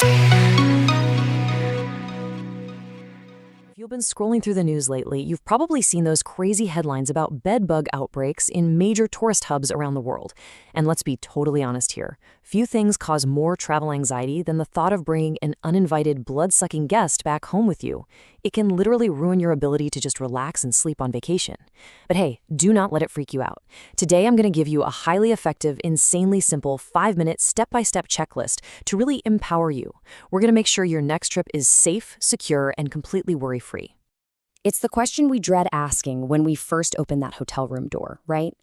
If you've been scrolling through the news lately, you've probably seen those crazy headlines about bed bug outbreaks in major tourist hubs around the world. And let's be totally honest here. Few things cause more travel anxiety than the thought of bringing an uninvited, blood-sucking guest back home with you. It can literally ruin your ability to just relax and sleep on vacation. But hey, do not let it freak you out. Today, I'm going to give you a highly effective, insanely simple 5-minute step-by-step checklist to really empower you. We're going to make sure your next trip is safe, secure, and completely worry-free. It's the question we dread asking when we first open that hotel room door, right?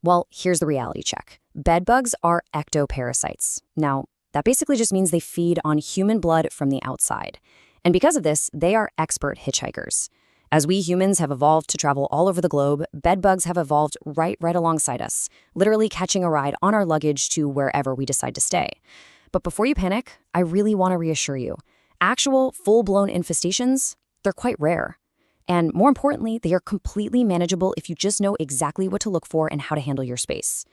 Well, here's the reality check. Bedbugs are ectoparasites. Now, that basically just means they feed on human blood from the outside. And because of this, they are expert hitchhikers. As we humans have evolved to travel all over the globe, bedbugs have evolved right alongside us, literally catching a ride on our luggage to wherever we decide to stay. But before you panic, I really want to reassure you. Actual, full-blown infestations, they're quite rare. And more importantly, they are completely manageable if you just know exactly what to look for and how to handle your space.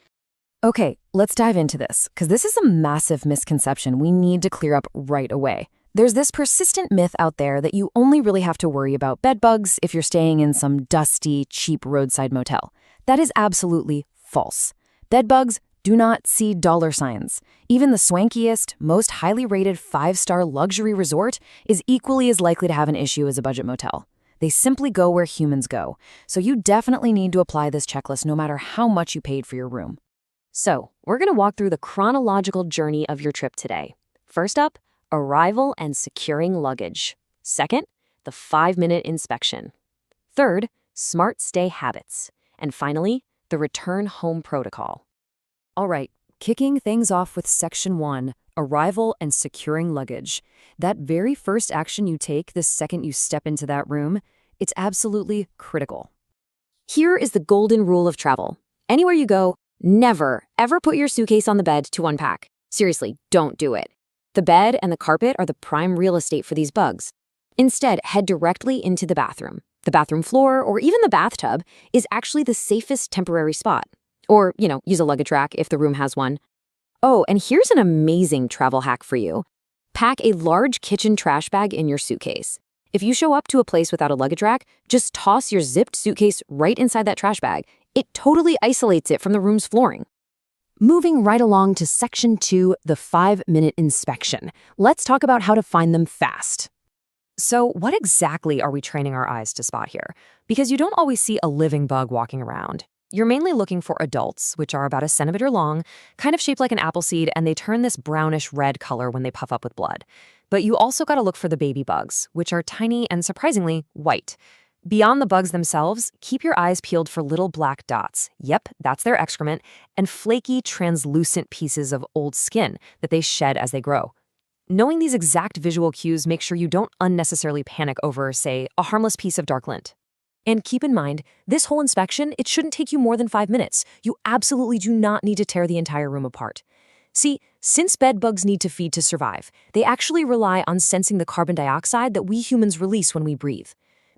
Okay, let's dive into this, because this is a massive misconception we need to clear up right away. There's this persistent myth out there that you only really have to worry about bedbugs if you're staying in some dusty, cheap roadside motel. That is absolutely false. Bedbugs do not see dollar signs. Even the swankiest, most highly rated 5-star luxury resort is equally as likely to have an issue as a budget motel. They simply go where humans go, so you definitely need to apply this checklist no matter how much you paid for your room. So, we're going to walk through the chronological journey of your trip today. First up, arrival and securing luggage. Second, the 5-minute inspection. Third, smart stay habits. And finally, the return home protocol. All right, kicking things off with Section 1, arrival and securing luggage. That very first action you take the second you step into that room, it's absolutely critical. Here is the golden rule of travel. Anywhere you go, never, ever put your suitcase on the bed to unpack. Seriously, don't do it. The bed and the carpet are the prime real estate for these bugs. Instead, head directly into the bathroom. The bathroom floor, or even the bathtub, is actually the safest temporary spot. Or, use a luggage rack if the room has one. Oh, and here's an amazing travel hack for you. Pack a large kitchen trash bag in your suitcase. If you show up to a place without a luggage rack, just toss your zipped suitcase right inside that trash bag. It totally isolates it from the room's flooring. Moving right along to Section 2, the 5-minute inspection. Let's talk about how to find them fast. So what exactly are we training our eyes to spot here? Because you don't always see a living bug walking around. You're mainly looking for adults, which are about a centimeter long, kind of shaped like an apple seed, and they turn this brownish red color when they puff up with blood. But you also got to look for the baby bugs, which are tiny and surprisingly white. Beyond the bugs themselves, keep your eyes peeled for little black dots. Yep, that's their excrement, and flaky, translucent pieces of old skin that they shed as they grow. Knowing these exact visual cues makes sure you don't unnecessarily panic over, say, a harmless piece of dark lint. And keep in mind, this whole inspection, it shouldn't take you more than 5 minutes. You absolutely do not need to tear the entire room apart. See, since bed bugs need to feed to survive, they actually rely on sensing the carbon dioxide that we humans release when we breathe.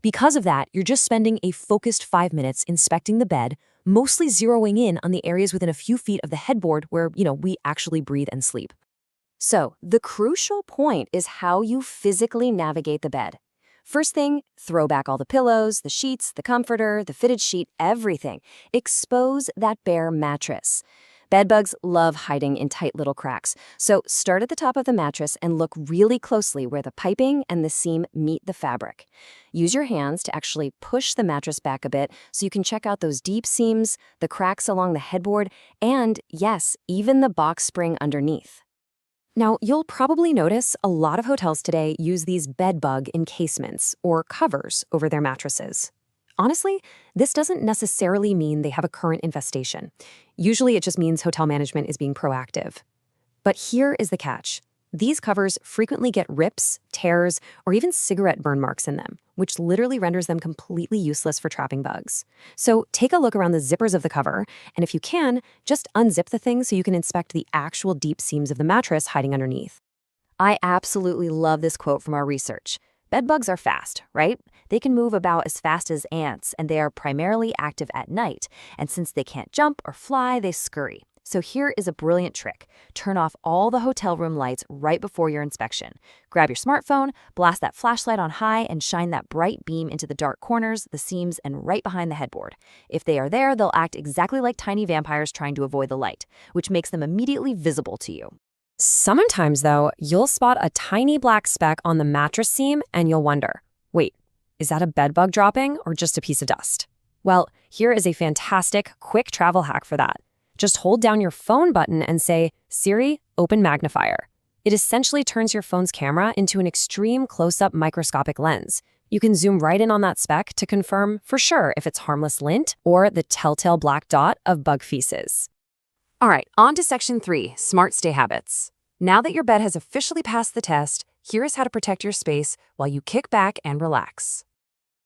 Because of that, you're just spending a focused 5 minutes inspecting the bed, mostly zeroing in on the areas within a few feet of the headboard where, we actually breathe and sleep. So, the crucial point is how you physically navigate the bed. First thing, throw back all the pillows, the sheets, the comforter, the fitted sheet, everything. Expose that bare mattress. Bedbugs love hiding in tight little cracks, so start at the top of the mattress and look really closely where the piping and the seam meet the fabric. Use your hands to actually push the mattress back a bit so you can check out those deep seams, the cracks along the headboard, and, yes, even the box spring underneath. Now, you'll probably notice a lot of hotels today use these bedbug encasements or covers over their mattresses. Honestly, this doesn't necessarily mean they have a current infestation. Usually it just means hotel management is being proactive. But here is the catch. These covers frequently get rips, tears, or even cigarette burn marks in them, which literally renders them completely useless for trapping bugs. So take a look around the zippers of the cover, and if you can, just unzip the thing so you can inspect the actual deep seams of the mattress hiding underneath. I absolutely love this quote from our research. Bedbugs are fast, right? They can move about as fast as ants, and they are primarily active at night. And since they can't jump or fly, they scurry. So here is a brilliant trick. Turn off all the hotel room lights right before your inspection. Grab your smartphone, blast that flashlight on high, and shine that bright beam into the dark corners, the seams, and right behind the headboard. If they are there, they'll act exactly like tiny vampires trying to avoid the light, which makes them immediately visible to you. Sometimes, though, you'll spot a tiny black speck on the mattress seam and you'll wonder, wait, is that a bed bug dropping or just a piece of dust? Well, here is a fantastic, quick travel hack for that. Just hold down your phone button and say, Siri, open magnifier. It essentially turns your phone's camera into an extreme close-up microscopic lens. You can zoom right in on that speck to confirm for sure if it's harmless lint or the telltale black dot of bug feces. All right, on to Section 3, Smart Stay Habits. Now that your bed has officially passed the test, here is how to protect your space while you kick back and relax.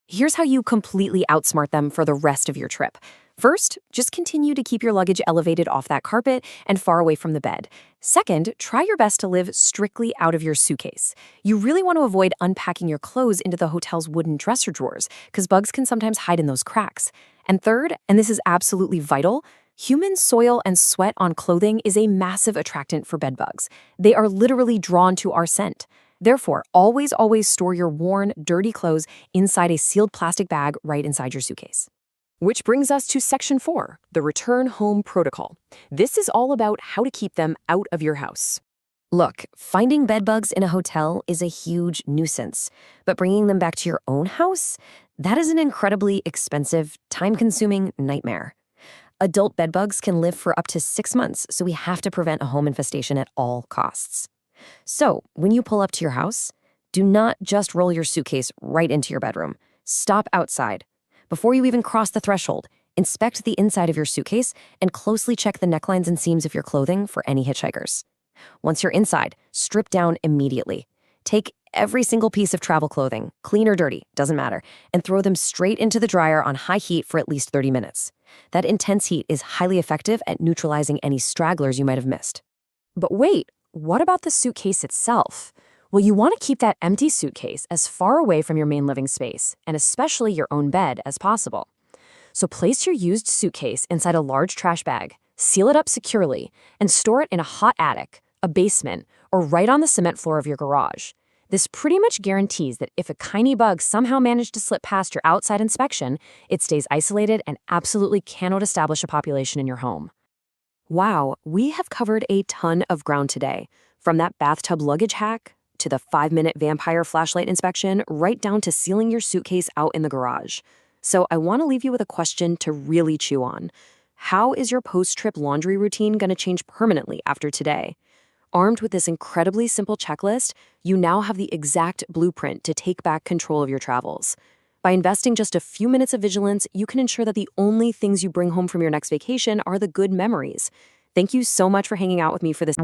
Here's how you completely outsmart them for the rest of your trip. First, just continue to keep your luggage elevated off that carpet and far away from the bed. Second, try your best to live strictly out of your suitcase. You really want to avoid unpacking your clothes into the hotel's wooden dresser drawers, because bugs can sometimes hide in those cracks. And third, and this is absolutely vital, human soil and sweat on clothing is a massive attractant for bed bugs. They are literally drawn to our scent. Therefore, always store your worn, dirty clothes inside a sealed plastic bag right inside your suitcase. Which brings us to Section 4, the Return Home Protocol. This is all about how to keep them out of your house. Look, finding bed bugs in a hotel is a huge nuisance, but bringing them back to your own house, that is an incredibly expensive, time-consuming nightmare. Adult bed bugs can live for up to 6 months, so we have to prevent a home infestation at all costs. So, when you pull up to your house, do not just roll your suitcase right into your bedroom. Stop outside. Before you even cross the threshold, inspect the inside of your suitcase and closely check the necklines and seams of your clothing for any hitchhikers. Once you're inside, strip down immediately. Take every single piece of travel clothing, clean or dirty, doesn't matter, and throw them straight into the dryer on high heat for at least 30 minutes. That intense heat is highly effective at neutralizing any stragglers you might have missed. But wait, what about the suitcase itself? Well, you want to keep that empty suitcase as far away from your main living space, and especially your own bed, as possible. So place your used suitcase inside a large trash bag, seal it up securely, and store it in a hot attic, a basement, or right on the cement floor of your garage. This pretty much guarantees that if a tiny bug somehow managed to slip past your outside inspection, it stays isolated and absolutely cannot establish a population in your home. Wow, we have covered a ton of ground today, from that bathtub luggage hack to the 5-minute vampire flashlight inspection, right down to sealing your suitcase out in the garage. So I want to leave you with a question to really chew on. How is your post-trip laundry routine going to change permanently after today? Armed with this incredibly simple checklist, you now have the exact blueprint to take back control of your travels. By investing just a few minutes of vigilance, you can ensure that the only things you bring home from your next vacation are the good memories. Thank you so much for hanging out with me for this.